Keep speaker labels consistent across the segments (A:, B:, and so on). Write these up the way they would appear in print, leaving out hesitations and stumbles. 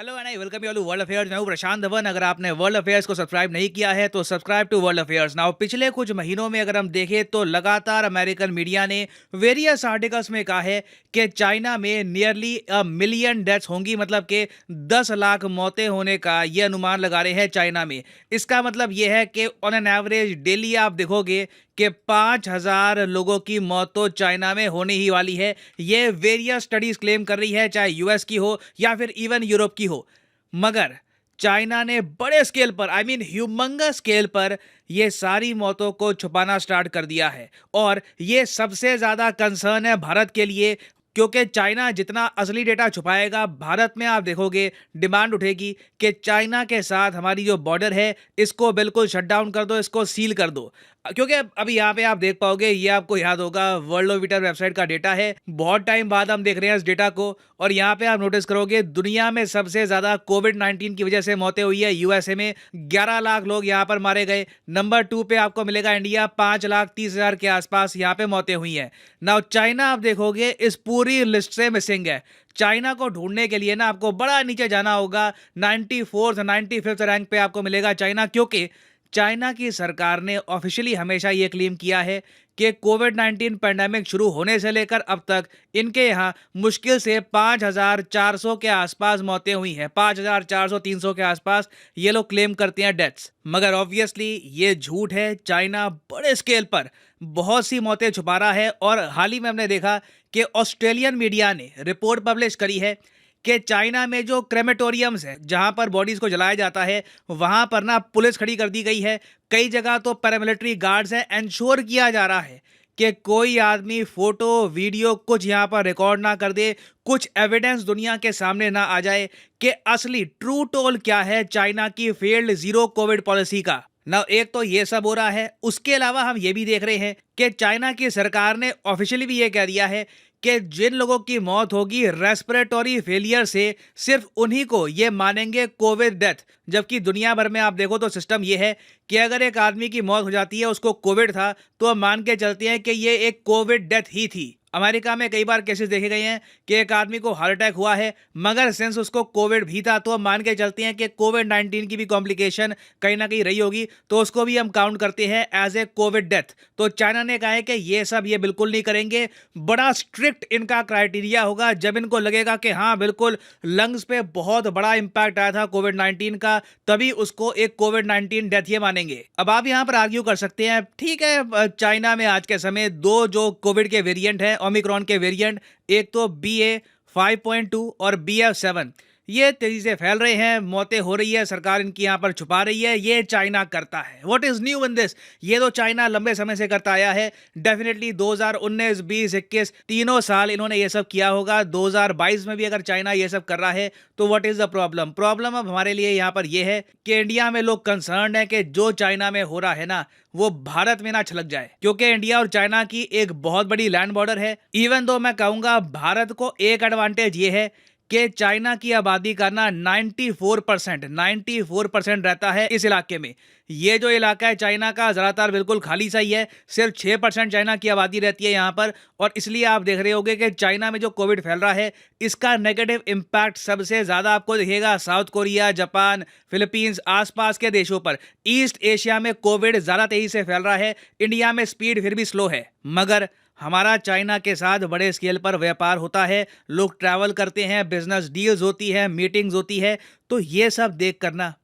A: Hello and I welcome you all to world affairs. मैं हूं प्रशांत धवन। अगर आपने वर्ल्ड अफेयर्स को सब्सक्राइब नहीं किया है तो subscribe to world affairs now. पिछले कुछ महीनों में अगर हम देखें तो लगातार अमेरिकन मीडिया ने वेरियस आर्टिकल्स में कहा है कि चाइना में नियरली अ मिलियन डेथ्स होंगी, मतलब कि 10 लाख मौतें होने का ये अनुमान लगा रहे हैं चाइना में। इसका मतलब ये है कि ऑन एन एवरेज डेली आप देखोगे कि 5,000 लोगों की मौत तो चाइना में होने ही वाली है। ये वेरियस स्टडीज क्लेम कर रही है, चाहे यूएस की हो या फिर इवन यूरोप की हो। मगर चाइना ने बड़े स्केल पर, आई मीन ह्यूमंगस स्केल पर, ये सारी मौतों को छुपाना स्टार्ट कर दिया है। और ये सबसे ज्यादा कंसर्न है भारत के लिए, क्योंकि चाइना जितना असली डेटा छुपाएगा, भारत में आप देखोगे डिमांड उठेगी कि चाइना के साथ हमारी जो बॉर्डर है इसको बिल्कुल शट डाउन कर दो, इसको सील कर दो। क्योंकि अभी यहाँ पे आप देख पाओगे, ये आपको याद होगा, वर्ल्डोमीटर वेबसाइट का डेटा है। बहुत टाइम बाद हम देख रहे हैं इस डेटा को, और यहाँ पे आप नोटिस करोगे दुनिया में सबसे ज्यादा कोविड-19 की वजह से मौतें हुई है यूएसए में। 11 लाख लोग यहाँ पर मारे गए। नंबर 2 पे आपको मिलेगा इंडिया, 5,30,000 के आसपास यहाँ पे मौतें हुई हैं। नाउ चाइना आप देखोगे इस पूरी लिस्ट से मिसिंग है। चाइना को ढूंढने के लिए ना आपको बड़ा नीचे जाना होगा, 94th 95th रैंक पे आपको मिलेगा चाइना। क्योंकि चाइना की सरकार ने ऑफिशियली हमेशा ये क्लेम किया है कि कोविड-19 पैंडेमिक शुरू होने से लेकर अब तक इनके यहाँ मुश्किल से 5,400 के आसपास मौतें हुई हैं। 5,400-300 के आसपास ये लोग क्लेम करते हैं डेथ्स। मगर ऑब्वियसली ये झूठ है। चाइना बड़े स्केल पर बहुत सी मौतें छुपा रहा है। और हाल ही में हमने देखा कि ऑस्ट्रेलियन मीडिया ने रिपोर्ट पब्लिश करी है कि चाइना में जो क्रेमेटोरियम्स है, जहां पर बॉडीज को जलाया जाता है, वहां पर ना पुलिस खड़ी कर दी गई है। कई जगह तो पैरामिलिट्री गार्ड्स हैं। एंश्योर किया जा रहा है कि कोई आदमी फोटो वीडियो कुछ यहां पर रिकॉर्ड ना कर दे, कुछ एविडेंस दुनिया के सामने ना आ जाए कि असली ट्रू टोल क्या है चाइना की फेल्ड जीरो कोविड पॉलिसी का ना। एक तो ये सब हो रहा है। उसके अलावा हम ये भी देख रहे हैं कि चाइना की सरकार ने ऑफिशियली भी ये कह दिया है कि जिन लोगों की मौत होगी रेस्पिरेटरी फेलियर से, सिर्फ उन्हीं को ये मानेंगे कोविड डेथ। जबकि दुनिया भर में आप देखो तो सिस्टम ये है कि अगर एक आदमी की मौत हो जाती है, उसको कोविड था, तो हम मान के चलते हैं कि ये एक कोविड डेथ ही थी। अमेरिका में कई बार केसेस देखे गए हैं कि एक आदमी को हार्ट अटैक हुआ है, मगर सिंस उसको कोविड भी था तो हम मान के चलते हैं कि कोविड-19 की भी कॉम्प्लिकेशन कहीं ना कहीं रही होगी, तो उसको भी हम काउंट करते हैं एज ए कोविड डेथ। तो चाइना ने कहा है कि ये सब ये बिल्कुल नहीं करेंगे। बड़ा स्ट्रिक्ट इनका क्राइटेरिया होगा। जब इनको लगेगा कि हाँ बिल्कुल लंग्स पे बहुत बड़ा इंपैक्ट आया था कोविड-19 का, तभी उसको एक कोविड-19 डेथ ये मानेंगे। अब आप यहाँ पर आर्ग्यू कर सकते हैं, ठीक है, चाइना में आज के समय दो जो कोविड के वेरिएंट हैं, ओमिक्रॉन के वेरिएंट, एक तो BA.5.2 और BF.7, ये तेजी से फैल रहे हैं, मौतें हो रही है, सरकार इनकी यहाँ पर छुपा रही है। ये चाइना करता है। What is new in this? ये तो चाइना लंबे समय से करता आया है। डेफिनेटली 2019, 20, 21 तीनों साल इन्होंने ये सब किया होगा। 2022 में भी अगर चाइना ये सब कर रहा है तो what is the problem? Problem अब हमारे लिए यहाँ पर यह है कि इंडिया में लोग कंसर्न है कि जो चाइना में हो रहा है ना, वो भारत में ना छलक जाए। क्योंकि इंडिया और चाइना की एक बहुत बड़ी लैंड बॉर्डर है। इवन दो मैं कहूंगा भारत को एक एडवांटेज ये है कि चाइना की आबादी का ना 94% रहता है इस इलाके में। ये जो इलाका है चाइना का, ज़्यादातर बिल्कुल खाली सा ही है। सिर्फ 6% चाइना की आबादी रहती है यहाँ पर। और इसलिए आप देख रहे होंगे कि चाइना में जो कोविड फैल रहा है, इसका नेगेटिव इम्पैक्ट सबसे ज़्यादा आपको दिखेगा साउथ कोरिया, जापान, फिलीपींस, आसपास के देशों पर। ईस्ट एशिया में कोविड ज़्यादा तेज़ी से फैल रहा है। इंडिया में स्पीड फिर भी स्लो है। मगर हमारा चाइना के साथ बड़े स्केल पर व्यापार होता है, लोग ट्रैवल करते हैं, बिजनेस डील्स होती है, मीटिंग्स होती है। तो ये सब देख करना,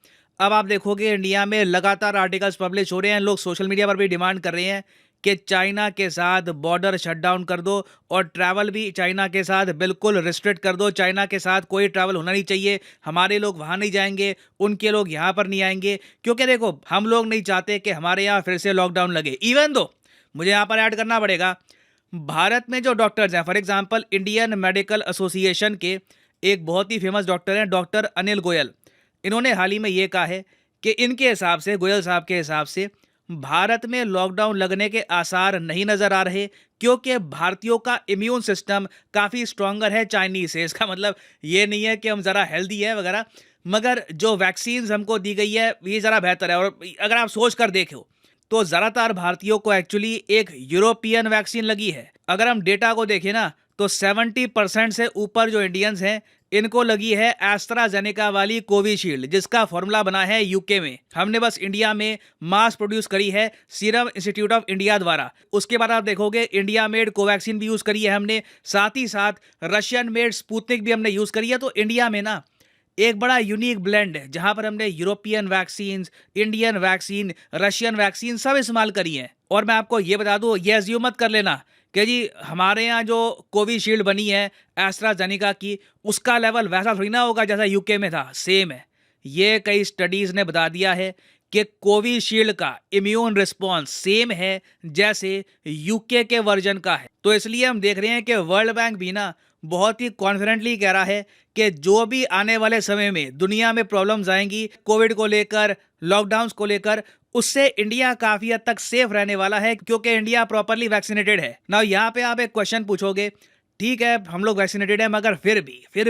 A: अब आप देखोगे इंडिया में लगातार आर्टिकल्स पब्लिश हो रहे हैं। लोग सोशल मीडिया पर भी डिमांड कर रहे हैं कि चाइना के साथ बॉर्डर शट डाउन कर दो और ट्रैवल भी चाइना के साथ बिल्कुल रिस्ट्रिक्ट कर दो। चाइना के साथ कोई ट्रैवल होना नहीं चाहिए। हमारे लोग वहाँ नहीं जाएंगे, उनके लोग यहाँ पर नहीं आएंगे। क्योंकि देखो, हम लोग नहीं चाहते कि हमारे यहाँ फिर से लॉकडाउन लगे। इवन दो मुझे यहाँ पर ऐड करना पड़ेगा, भारत में जो डॉक्टर्स हैं, for example Indian medical association के एक बहुत ही फेमस डॉक्टर हैं, डॉक्टर अनिल गोयल। इन्होंने हाल ही में ये कहा है कि इनके हिसाब से, गोयल साहब के हिसाब से, भारत में लॉकडाउन लगने के आसार नहीं नजर आ रहे, क्योंकि भारतीयों का इम्यून सिस्टम काफ़ी स्ट्रॉन्गर है चाइनीज से। इसका मतलब ये नहीं है कि हम ज़रा हेल्दी है वगैरह, मगर जो वैक्सीन हमको दी गई है ये ज़रा बेहतर है। और अगर आप सोच कर देखो तो ज़्यादातर भारतीयों को एक्चुअली एक यूरोपियन वैक्सीन लगी है। अगर हम डेटा को देखें ना, तो 70% से ऊपर जो इंडियंस हैं इनको लगी है एस्ट्राजेनेका वाली कोविशील्ड, जिसका फॉर्मूला बना है यूके में। हमने बस इंडिया में मास प्रोड्यूस करी है सीरम इंस्टीट्यूट ऑफ इंडिया द्वारा। उसके बाद आप देखोगे इंडिया मेड कोवैक्सीन भी यूज करी है हमने, साथ ही साथ रशियन मेड स्पुतनिक भी हमने यूज करी है। तो इंडिया में ना एक बड़ा यूनिक ब्लेंड है जहां पर हमने European vaccine, Indian vaccine, Russian vaccine सब इस्तेमाल करी है। और मैं आपको ये बता दूं, ये अज्यूम मत कर लेना कि जी हमारे यहाँ जो कोविशील्ड बनी है एस्ट्राजेनेका की, उसका लेवल वैसा थोड़ी ना होगा जैसा यूके में था। सेम है। ये कई स्टडीज ने बता दिया है कि कोविशील्ड का इम्यून रिस्पॉन्स सेम है जैसे यूके के वर्जन का है। तो इसलिए हम देख रहे हैं कि वर्ल्ड बैंक भी ना बहुत ही कॉन्फिडेंटली कह रहा है कि जो भी आने वाले समय में दुनिया में प्रॉब्लम्स आएंगी कोविड को लेकर, लॉकडाउन्स को लेकर, उससे इंडिया काफी हद तक सेफ रहने वाला है, क्योंकि इंडिया प्रॉपरली वैक्सीनेटेड है ना। यहाँ पे आप एक क्वेश्चन पूछोगे, ठीक है हम लोग वैक्सीनेटेड है, मगर फिर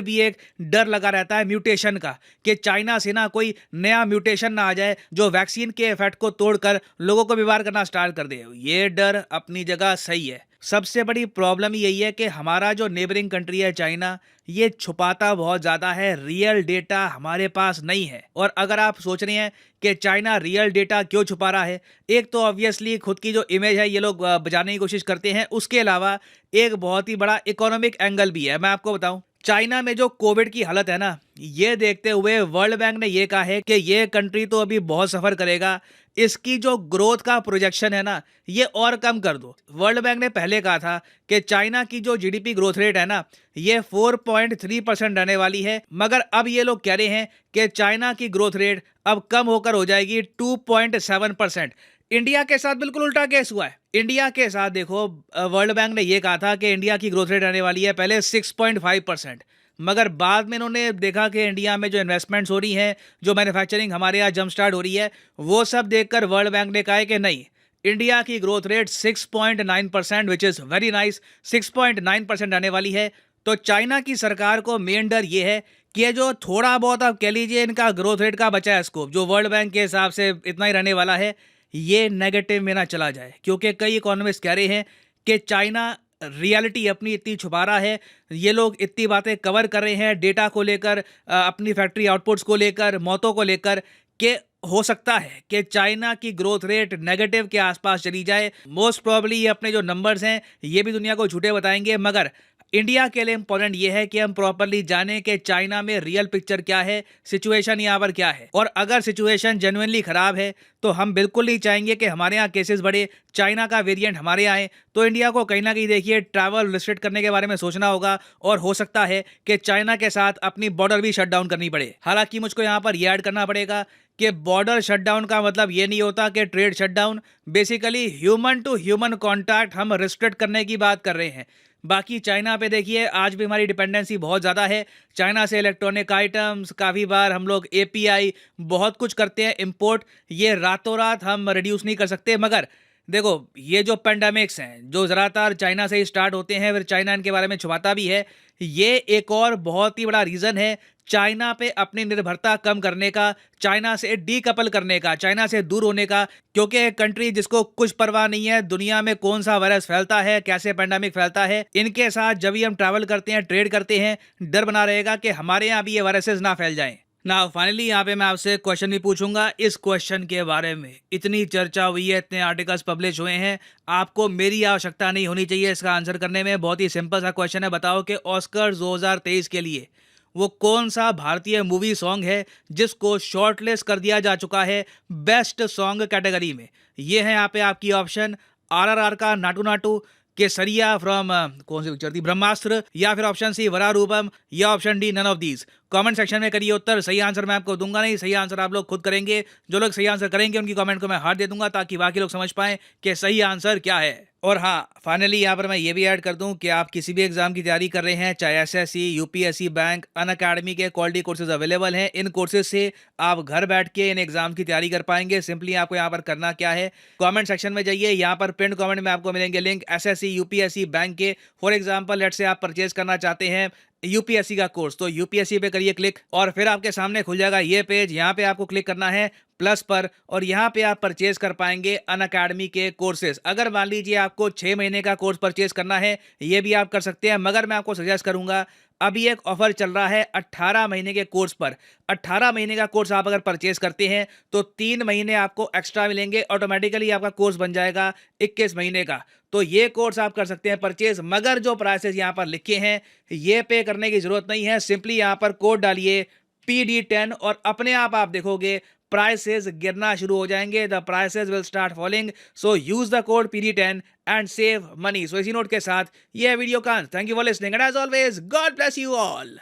A: भी एक डर लगा रहता है म्यूटेशन का, कि चाइना से ना कोई नया म्यूटेशन ना आ जाए जो वैक्सीन के इफेक्ट को तोड़कर लोगों को बीमार करना स्टार्ट कर दे। ये डर अपनी जगह सही है। सबसे बड़ी प्रॉब्लम यही है कि हमारा जो नेबरिंग कंट्री है चाइना, ये छुपाता बहुत ज़्यादा है, रियल डेटा हमारे पास नहीं है। और अगर आप सोच रहे हैं कि चाइना रियल डेटा क्यों छुपा रहा है, एक तो ऑब्वियसली खुद की जो इमेज है ये लोग बचाने की कोशिश करते हैं, उसके अलावा एक बहुत ही बड़ा इकोनॉमिक एंगल भी है। मैं आपको बताऊं, चाइना में जो कोविड की हालत है ना, ये देखते हुए वर्ल्ड बैंक ने ये कहा है कि ये कंट्री तो अभी बहुत सफ़र करेगा, इसकी जो ग्रोथ का प्रोजेक्शन है ना ये और कम कर दो। वर्ल्ड बैंक ने पहले कहा था कि चाइना की जो जीडीपी ग्रोथ रेट है ना ये 4.3% रहने वाली है, मगर अब ये लोग कह रहे हैं कि चाइना की ग्रोथ रेट अब कम होकर हो जाएगी 2.7%। इंडिया के साथ बिल्कुल उल्टा केस हुआ है। इंडिया के साथ देखो, वर्ल्ड बैंक ने यह कहा था कि इंडिया की ग्रोथ रेट रहने वाली है पहले 6.5%, मगर बाद में इन्होंने देखा कि इंडिया में जो इन्वेस्टमेंट्स हो रही हैं, जो मैन्युफैक्चरिंग हमारे यहाँ जंप स्टार्ट हो रही है, वो सब देखकर वर्ल्ड बैंक ने कहा है कि नहीं, इंडिया की growth rate 6.9%, which is very nice, 6.9% आने वाली है। तो चाइना की सरकार को मेन डर ये है कि ये जो थोड़ा बहुत आप कह लीजिए इनका ग्रोथ रेट का बचा है स्कोप, जो वर्ल्ड बैंक के हिसाब से इतना ही रहने वाला है, ये नेगेटिव में ना चला जाए। क्योंकि कई इकोनॉमिस्ट कह रहे हैं कि चाइना रियलिटी अपनी इतनी छुपा रहा है, ये लोग इतनी बातें कवर कर रहे हैं डेटा को लेकर, अपनी फैक्ट्री आउटपुट्स को लेकर, मौतों को लेकर, कि हो सकता है कि चाइना की ग्रोथ रेट नेगेटिव के आसपास चली जाए। मोस्ट प्रॉब्ली ये अपने जो नंबर्स हैं ये भी दुनिया को झूठे बताएंगे, मगर इंडिया के लिए इंपॉर्टेंट ये है कि हम प्रॉपरली जानें कि चाइना में रियल पिक्चर क्या है, सिचुएशन यहाँ पर क्या है। और अगर सिचुएशन जेन्युइनली खराब है तो हम बिल्कुल नहीं चाहेंगे कि हमारे यहाँ केसेस बढ़े, चाइना का वेरिएंट हमारे यहाँ आए। तो इंडिया को कहीं ना कहीं देखिए ट्रैवल रिस्ट्रिक्ट करने के बारे में सोचना होगा, और हो सकता है कि चाइना के साथ अपनी बॉर्डर भी शट डाउन करनी पड़े। हालांकि मुझको यहाँ पर यह ऐड करना पड़ेगा कि बॉर्डर शटडाउन का मतलब ये नहीं होता कि trade shutdown, basically human to human contact हम रिस्ट्रिक्ट करने की बात कर रहे हैं। बाकी चाइना पे देखिए आज भी हमारी डिपेंडेंसी बहुत ज़्यादा है। चाइना से इलेक्ट्रॉनिक आइटम्स, काफ़ी बार हम लोग एपीआई बहुत कुछ करते हैं इंपोर्ट, ये रातों रात हम रिड्यूस नहीं कर सकते। मगर देखो ये जो पेंडेमिक्स हैं जो ज़्यादातर चाइना से ही स्टार्ट होते हैं, फिर चाइना इनके बारे में छुपाता भी है, ये एक और बहुत ही बड़ा रीज़न है चाइना पे अपनी निर्भरता कम करने का, चाइना से डीकपल करने का, चाइना से दूर होने का। क्योंकि एक कंट्री जिसको कुछ परवाह नहीं है दुनिया में कौन सा वायरस फैलता है, कैसे पेंडेमिक फैलता है, इनके साथ जब भी हम ट्रैवल करते हैं, ट्रेड करते हैं, डर बना रहेगा कि हमारे यहाँ भी ये वायरसेस ना फैल जाएं। ना फाइनली यहाँ पे मैं आपसे क्वेश्चन भी पूछूंगा। इस क्वेश्चन के बारे में इतनी चर्चा हुई है, इतने आर्टिकल्स पब्लिश हुए हैं, आपको मेरी आवश्यकता नहीं होनी चाहिए इसका आंसर करने में। बहुत ही सिंपल सा क्वेश्चन है, बताओ कि ऑस्कर 2023 के लिए वो कौन सा भारतीय मूवी सॉन्ग है जिसको शॉर्टलिस्ट कर दिया जा चुका है बेस्ट सॉन्ग कैटेगरी में। ये है यहाँ पे आपकी ऑप्शन, आरआरआर का नाटू नाटू, केसरिया फ्रॉम कौन सी पिक्चर थी, ब्रह्मास्त्र, या फिर ऑप्शन सी वरारूपम, या option D none of these. Comment section में करिए उत्तर। सही आंसर मैं आपको दूंगा नहीं, सही आंसर आप लोग खुद करेंगे। जो लोग सही आंसर करेंगे उनकी कमेंट को मैं हार्ट दे दूंगा ताकि बाकी लोग समझ पाएं कि सही आंसर क्या है। और हाँ, फाइनली यहाँ पर मैं ये भी ऐड कर दूं कि आप किसी भी एग्जाम की तैयारी कर रहे हैं, चाहे एसएससी, यूपीएससी, बैंक, अनअकैडमी के क्वालिटी कोर्सेज अवेलेबल हैं। इन कोर्सेज से आप घर बैठ के इन एग्जाम की तैयारी कर पाएंगे। सिंपली आपको यहाँ पर करना क्या है, कमेंट सेक्शन में जाइए, यहाँ पर पिन कमेंट में आपको मिलेंगे लिंक एसएससी, यूपीएससी, बैंक के। फॉर एग्जाम्पल लेट से आप परचेज करना चाहते हैं यूपीएससी का कोर्स। तो यूपीएससी पे करिए क्लिक और फिर आपके सामने खुल जाएगा ये पेज। यहाँ पे आपको क्लिक करना है प्लस पर और यहाँ पे आप परचेज कर पाएंगे अनअकैडमी के कोर्सेज। अगर मान लीजिए आपको 6 महीने का कोर्स परचेज करना है, ये भी आप कर सकते हैं, मगर मैं आपको सजेस्ट करूंगा, अभी एक ऑफर चल रहा है 18 महीने के कोर्स पर। 18 महीने का कोर्स आप अगर परचेज करते हैं तो 3 महीने आपको एक्स्ट्रा मिलेंगे, ऑटोमेटिकली आपका कोर्स बन जाएगा 21 महीने का। तो ये कोर्स आप कर सकते हैं परचेज, मगर जो प्राइसेस यहाँ पर लिखे हैं ये पे करने की जरूरत नहीं है। सिंपली यहाँ पर कोड डालिए PD10 और अपने आप देखोगे प्राइसेस गिरना शुरू हो जाएंगे। The prices will start falling, so use the code PD10 and save money. So इसी नोट के साथ ये वीडियो का, thank you for listening and as always God bless you all.